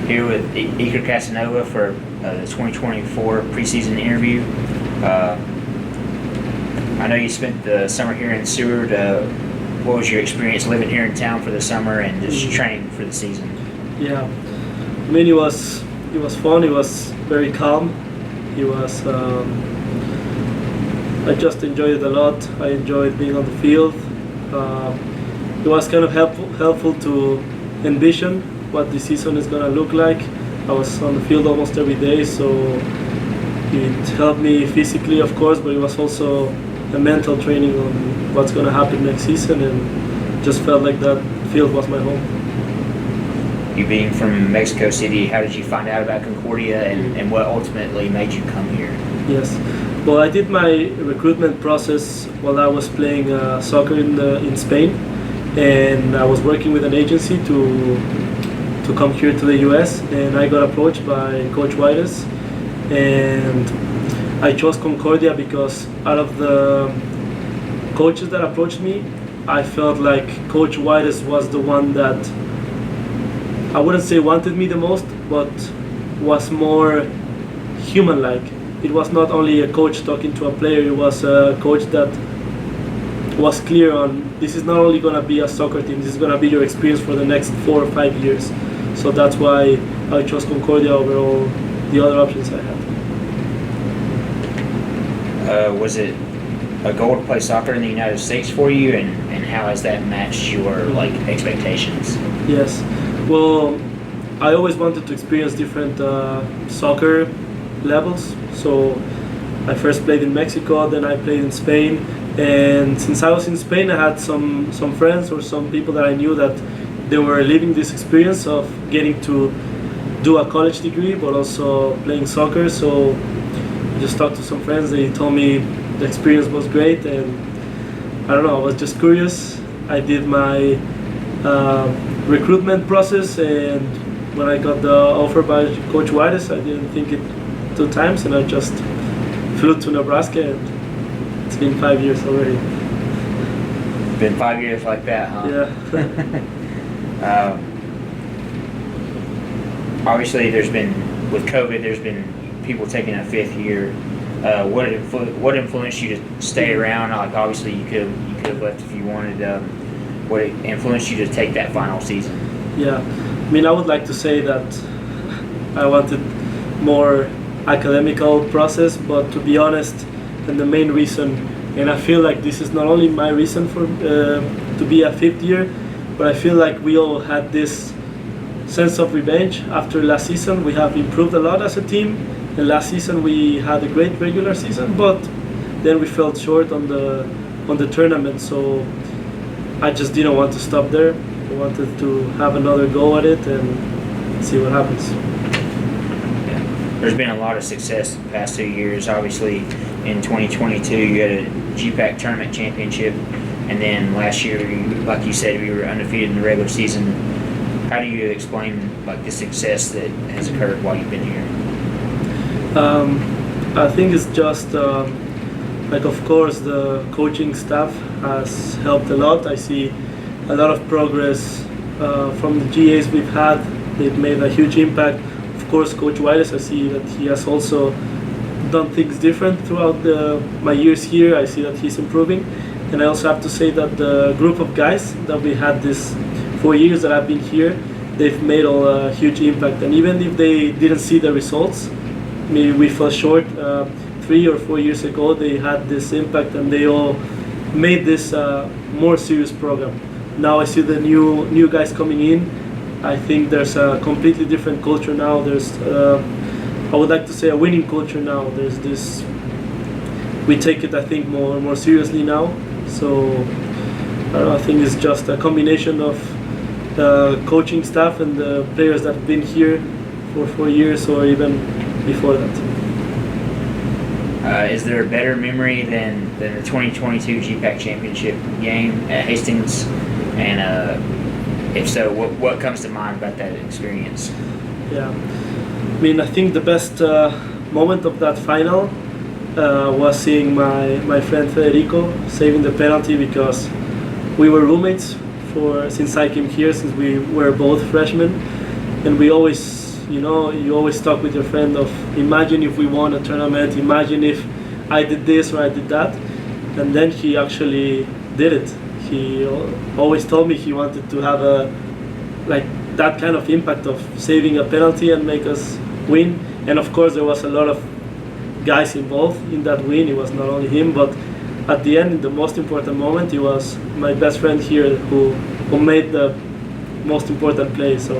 here with Iker Casanova for the 2024 preseason interview. I know you spent the summer here in Seward. What was your experience living here in town for the summer and just training for the season? Yeah, I mean, it was fun. It was very calm. It was. I just enjoyed it a lot. I enjoyed being on the field. It was kind of helpful to envision what the season is gonna look like. I was on the field almost every day, so it helped me physically, of course, but it was also a mental training on what's gonna happen next season, and just felt like that field was my home. You being from Mexico City, how did you find out about Concordia and what ultimately made you come here? Yes, well, I did my recruitment process while I was playing soccer in Spain, and I was working with an agency to come here to the US, and I got approached by Coach Whites, and I chose Concordia because out of the coaches that approached me, I felt like Coach Whites was the one that, I wouldn't say wanted me the most, but was more human-like. It was not only a coach talking to a player, it was a coach that was clear on, this is not only going to be a soccer team, this is going to be your experience for the next 4 or 5 years. So that's why I chose Concordia over all the other options I had. Was it a goal to play soccer in the United States for you, and how has that matched your expectations? Yes, well, I always wanted to experience different soccer levels. So I first played in Mexico, then I played in Spain, and since I was in Spain, I had some friends or some people that I knew that they were living this experience of getting to do a college degree but also playing soccer. So I just talked to some friends, they told me the experience was great, and I don't know, I was just curious. I did my recruitment process, and when I got the offer by Coach Whites, I didn't think it 2 times, and I just flew to Nebraska, and it's been 5 years already. Been 5 years like that, huh? Yeah. Obviously, with COVID, there's been people taking a 5th year. What influenced you to stay around? Like, obviously, you could have left if you wanted. What influenced you to take that final season? Yeah, I mean, I would like to say that I wanted more academical process, but to be honest, and the main reason, and I feel like this is not only my reason for to be a 5th year, but I feel like we all had this sense of revenge after last season. We have improved a lot as a team, and last season we had a great regular season, but then we fell short on the tournament. So I just didn't want to stop there. I wanted to have another go at it and see what happens. There's been a lot of success the past 2 years. Obviously, in 2022, you had a GPAC tournament championship, and then last year, like you said, we were undefeated in the regular season. How do you explain the success that has occurred while you've been here? I think it's just of course, the coaching staff has helped a lot. I see a lot of progress from the GAs we've had. They've made a huge impact. Of course, Coach Whites, I see that he has also done things different throughout my years here. I see that he's improving. And I also have to say that the group of guys that we had this 4 years that I've been here, they've made a huge impact. And even if they didn't see the results, maybe we fell short 3 or 4 years ago, they had this impact and they all made this more serious program. Now I see the new guys coming in. I think there's a completely different culture now. There's, I would like to say, a winning culture now. There's this, we take it, I think, more seriously now. So I don't know, I think it's just a combination of the coaching staff and the players that have been here for 4 years or even before that. Is there a better memory than the 2022 GPAC championship game at Hastings? And if so, what comes to mind about that experience? Yeah, I mean, I think the best moment of that final was seeing my friend Federico saving the penalty, because we were roommates since I came here, since we were both freshmen, and we always you always talk with your friend of imagine if we won a tournament, imagine if I did this or I did that, and then he actually did it. He always told me he wanted to have that kind of impact of saving a penalty and make us win. And of course there was a lot of guys involved in that win. It was not only him, but at the end, in the most important moment, it was my best friend here who made the most important play. So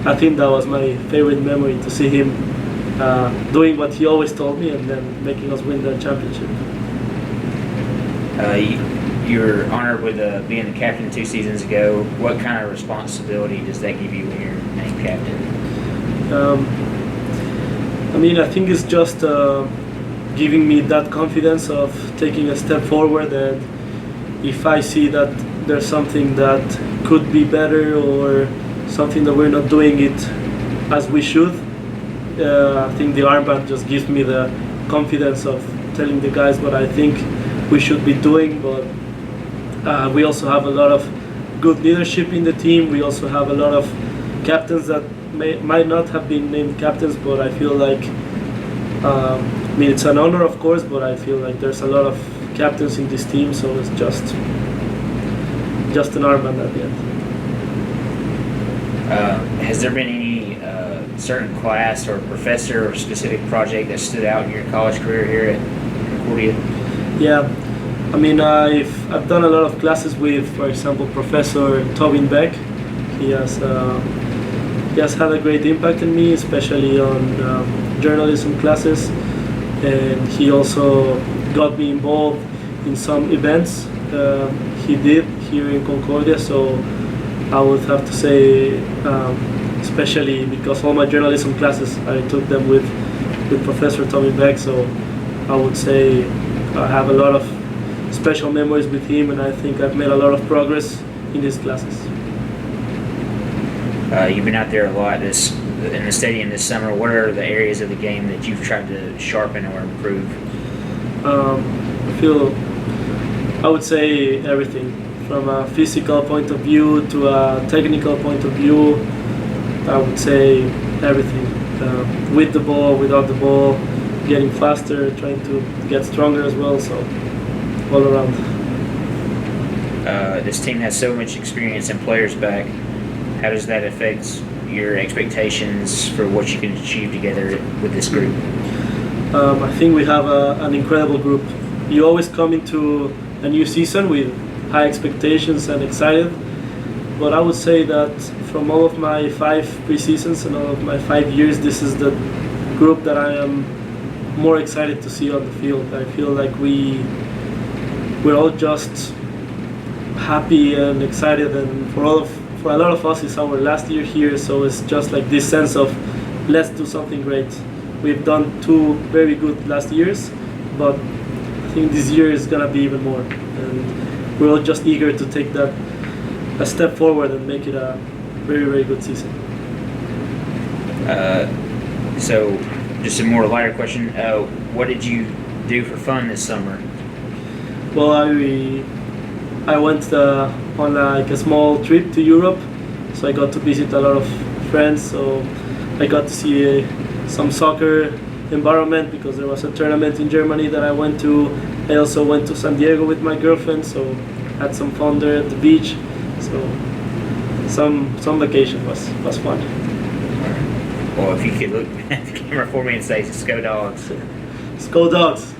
I think that was my favorite memory, to see him doing what he always told me and then making us win the championship. You're honored with being the captain 2 seasons ago. What kind of responsibility does that give you when you're named captain? I think it's just giving me that confidence of taking a step forward, and if I see that there's something that could be better or something that we're not doing it as we should, I think the armband just gives me the confidence of telling the guys what I think we should be doing. But we also have a lot of good leadership in the team. We also have a lot of captains that might not have been named captains, but I feel like it's an honor, of course, but I feel like there's a lot of captains in this team, so it's just an armband at the end. Has there been any certain class or professor or specific project that stood out in your college career here at Concordia? Yeah, I've done a lot of classes with, for example, Professor Tobin Beck. He has had a great impact on me, especially on journalism classes, and he also got me involved in some events he did here in Concordia. So I would have to say, especially because all my journalism classes I took them with Professor Tommy Beck, so I would say I have a lot of special memories with him, and I think I've made a lot of progress in his classes. You've been out there a lot in the stadium this summer. What are the areas of the game that you've tried to sharpen or improve? I would say everything, from a physical point of view to a technical point of view. I would say everything, with the ball, without the ball, getting faster, trying to get stronger as well, so all around. This team has so much experience and players back. How does that affect your expectations for what you can achieve together with this group? I think we have an incredible group. You always come into a new season with high expectations and excited, but I would say that from all of my 5 pre-seasons and all of my 5 years, this is the group that I am more excited to see on the field. I feel like we're all just happy and excited, and for a lot of us it's our last year here, so it's just like this sense of let's do something great. We've done 2 very good last years, but I think this year is gonna be even more, and we're all just eager to take that a step forward and make it a very, very good season. So just a more lighter question, what did you do for fun this summer? Well, I went on like a small trip to Europe, so I got to visit a lot of friends, so I got to see some soccer environment because there was a tournament in Germany that I went to. I also went to San Diego with my girlfriend, so had some fun there at the beach. So some vacation was fun. Well, if you could look at the camera for me and say, "Go Dogs." Let's go Dogs!